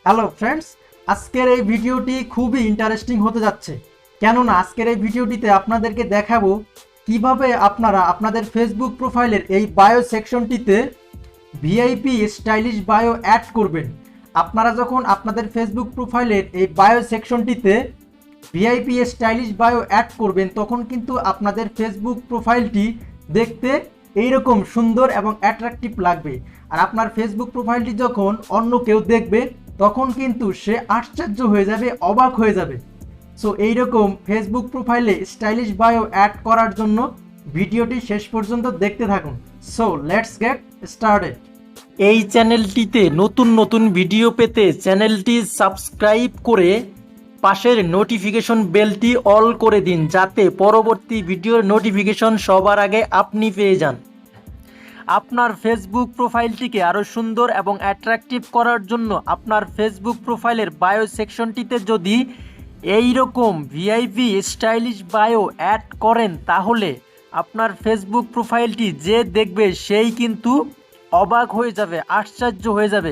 Hello friends, আজকের এই ভিডিওটি খুবই ইন্টারেস্টিং হতে যাচ্ছে। কেননা আজকের এই ভিডিওটিতে আপনাদেরকে দেখাবো কিভাবে আপনারা আপনাদের ফেসবুক প্রোফাইলের এই বায়ো সেকশনটিতে ভিআইপি স্টাইলিশ বায়ো অ্যাড করবেন। আপনারা যখন আপনাদের ফেসবুক প্রোফাইলের এই বায়ো সেকশনটিতে ভিআইপি স্টাইলিশ বায়ো অ্যাড করবেন, তখন কিন্তু আপনাদের ফেসবুক প্রোফাইলটি দেখতে এইরকম সুন্দর এবং অ্যাট্রাকটিভ লাগবে। আর আপনার ফেসবুক প্রোফাইলটি যখন অন্য কেউ দেখবে তখন কিন্তু সে আশ্চর্য হয়ে যাবে, অবাক হয়ে যাবে। সো এইরকম ফেসবুক প্রোফাইলে স্টাইলিশ বায়ো অ্যাড করার জন্য ভিডিওটি শেষ পর্যন্ত দেখতে থাকুন। So let's get started. এই চ্যানেলটিতে নতুন নতুন ভিডিও পেতে চ্যানেলটি সাবস্ক্রাইব করে পাশের নোটিফিকেশন বেলটি অল করে দিন, যাতে পরবর্তী ভিডিওর নোটিফিকেশন সবার আগে আপনি পেয়ে যান। আপনার ফেসবুক প্রোফাইলটিকে আরও সুন্দর এবং অ্যাট্রাকটিভ করার জন্য আপনার ফেসবুক প্রোফাইলের বায়ো সেকশনটিতে যদি এইরকম ভিআইপি স্টাইলিশ বায়ো অ্যাড করেন, তাহলে আপনার ফেসবুক প্রোফাইলটি যে দেখবে সেই কিন্তু অবাক হয়ে যাবে, আশ্চর্য হয়ে যাবে।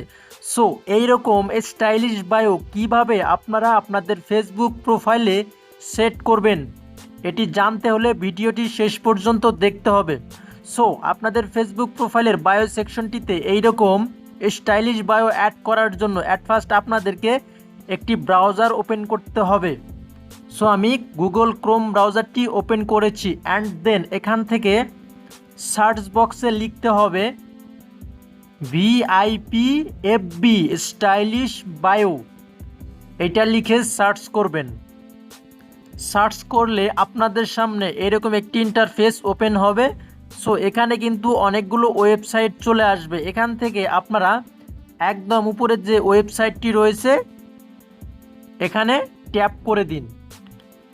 সো এইরকম স্টাইলিশ বায়ো কিভাবে আপনারা আপনাদের ফেসবুক প্রোফাইলে সেট করবেন, এটি জানতে হলে ভিডিওটি শেষ পর্যন্ত দেখতে হবে। সো আপনাদের ফেসবুক প্রোফাইলের বায়ো সেকশনটিতে এইরকম স্টাইলিশ বায়ো অ্যাড করার জন্য অ্যাট ফার্স্ট আপনাদেরকে একটি ব্রাউজার ওপেন করতে হবে। সো আমি গুগল ক্রোম ব্রাউজারটি ওপেন করেছি, অ্যান্ড দেন এখান থেকে সার্চ বক্সে লিখতে হবে ভিআইপি এফবি স্টাইলিশ বায়ো। এটা লিখে সার্চ করবেন। সার্চ করলে আপনাদের সামনে এরকম একটি ইন্টারফেস ওপেন হবে। সো এখানে কিন্তু অনেকগুলো ওয়েবসাইট চলে আসবে। এখান থেকে আপনারা একদম উপরের যে ওয়েবসাইটটি রয়েছে এখানে ট্যাপ করে দিন।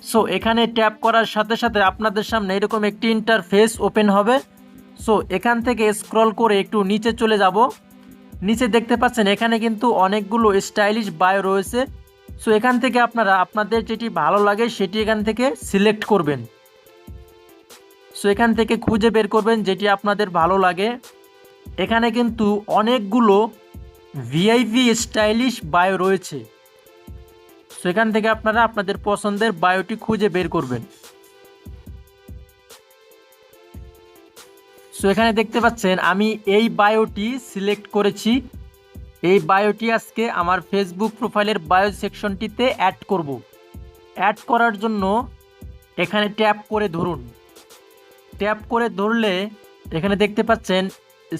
সো এখানে ট্যাপ করার সাথে সাথে আপনাদের সামনে এরকম একটি ইন্টারফেস ওপেন হবে। সো এখান থেকে স্ক্রল করে একটু নিচে চলে যাব। নিচে দেখতে পাচ্ছেন এখানে কিন্তু অনেকগুলো স্টাইলিশ বায়ো রয়েছে। সো এখান থেকে আপনারা আপনাদের যেটি ভালো লাগে সেটি এখান থেকে সিলেক্ট করবেন। সো এখান থেকে খুঁজে বের করবেন যেটি আপনাদের ভালো লাগে। এখানে কিন্তু অনেকগুলো ভিআইপি স্টাইলিশ বায়ো রয়েছে। সো এখান থেকে আপনারা আপনাদের পছন্দের বায়োটি খুঁজে বের করবেন। সো এখানে দেখতে পাচ্ছেন আমি এই বায়োটি সিলেক্ট করেছি। এই বায়োটি আজকে আমার ফেসবুক প্রোফাইলের বায়ো সেকশনটিতে অ্যাড করব। অ্যাড করার জন্য এখানে ট্যাপ করে ধরুন। ট্যাপ করে ধরলে এখানে দেখতে পাচ্ছেন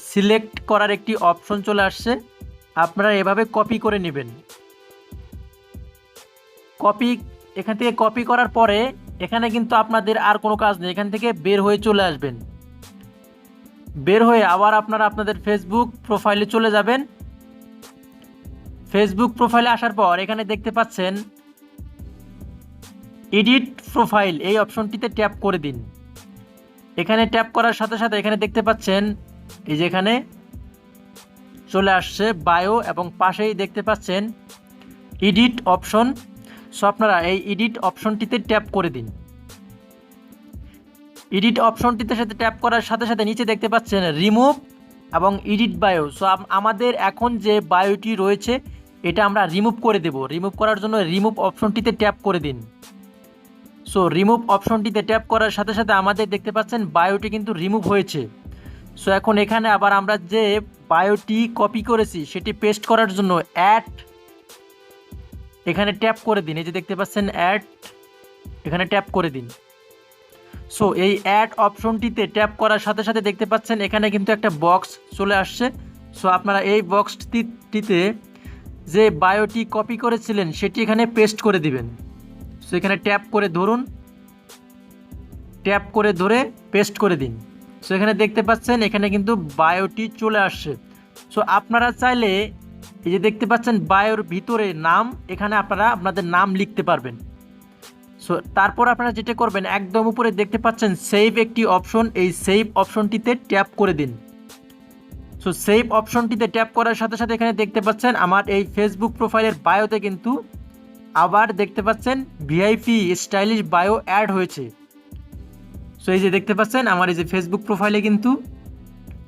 সিলেক্ট করার একটি অপশন চলে আসছে। আপনারা এভাবে কপি করে নেবেন। এখান থেকে কপি করার পরে এখানে কিন্তু আপনাদের আর কোনো কাজ নেই, এখান থেকে বের হয়ে চলে আসবেন। বের হয়ে আবার আপনারা আপনাদের ফেসবুক প্রোফাইলে চলে যাবেন। ফেসবুক প্রোফাইলে আসার পর এখানে দেখতে পাচ্ছেন এডিট প্রোফাইল, এই অপশনটিতে ট্যাপ করে দিন। এখানে ট্যাপ করার সাথে সাথে এখানে দেখতে পাচ্ছেন এই যে এখানে চলে আসছে বায়ো, এবং পাশেই দেখতে পাচ্ছেন এডিট অপশন। সো আপনারা এই এডিট অপশনটিতে ট্যাপ করে দিন। এডিট অপশনটিতে সাথে ট্যাপ করার সাথে সাথে নিচে দেখতে পাচ্ছেন রিমুভ এবং এডিট বায়ো। সো আমাদের এখন যে বায়োটি রয়েছে এটা আমরা রিমুভ করে দেব। রিমুভ করার জন্য রিমুভ অপশনটিতে ট্যাপ করে দিন। সো রিমুভ অপশনটিতে ট্যাপ করার সাথে সাথে আমাদের দেখতে পাচ্ছেন বায়োটি কিন্তু রিমুভ হয়েছে। সো এখন এখানে আবার আমরা যে বায়োটি কপি করেছি সেটি পেস্ট করার জন্য অ্যাড এখানে ট্যাপ করে দিন। এই যে দেখতে পাচ্ছেন অ্যাড, এখানে ট্যাপ করে দিন। সো এই অ্যাড অপশনটিতে ট্যাপ করার সাথে সাথে দেখতে পাচ্ছেন এখানে কিন্তু একটা বক্স চলে আসছে। সো আপনারা এই বক্সটিতে যে বায়োটি কপি করেছিলেন সেটি এখানে পেস্ট করে দিবেন। সো এখানে ট্যাপ করে ধরুন, ট্যাপ করে ধরে পেস্ট করে দিন। সো এখানে দেখতে পাচ্ছেন এখানে কিন্তু বায়োটি চলে আসছে। সো আপনারা চাইলে এই যে দেখতে পাচ্ছেন বায়োর ভিতরে নাম, এখানে আপনারা আপনাদের নাম লিখতে পারবেন। সো তারপর আপনারা যেটা করবেন, একদম উপরে দেখতে পাচ্ছেন সেভ একটি অপশন, এই সেভ অপশনটিতে ট্যাপ করে দিন। সো সেভ অপশনটিতে ট্যাপ করার সাথে সাথে এখানে দেখতে পাচ্ছেন আমার এই ফেসবুক প্রোফাইলের বায়োতে কিন্তু আবার দেখতে পাচ্ছেন ভিআইপি স্টাইলিশ বায়ো অ্যাড হয়েছে। সো এই যে দেখতে পাচ্ছেন আমার এই যে ফেসবুক প্রোফাইলে কিন্তু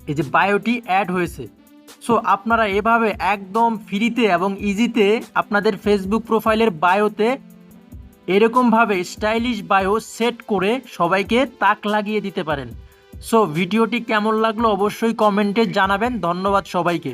এই যে বায়োটি অ্যাড হয়েছে। সো আপনারা এভাবে একদম ফ্রিতে এবং ইজিতে আপনাদের ফেসবুক প্রোফাইলের বায়োতে এরকমভাবে স্টাইলিশ বায়ো সেট করে সবাইকে তাক লাগিয়ে দিতে পারেন। সো ভিডিওটি কেমন লাগলো অবশ্যই কমেন্টে জানাবেন। ধন্যবাদ সবাইকে।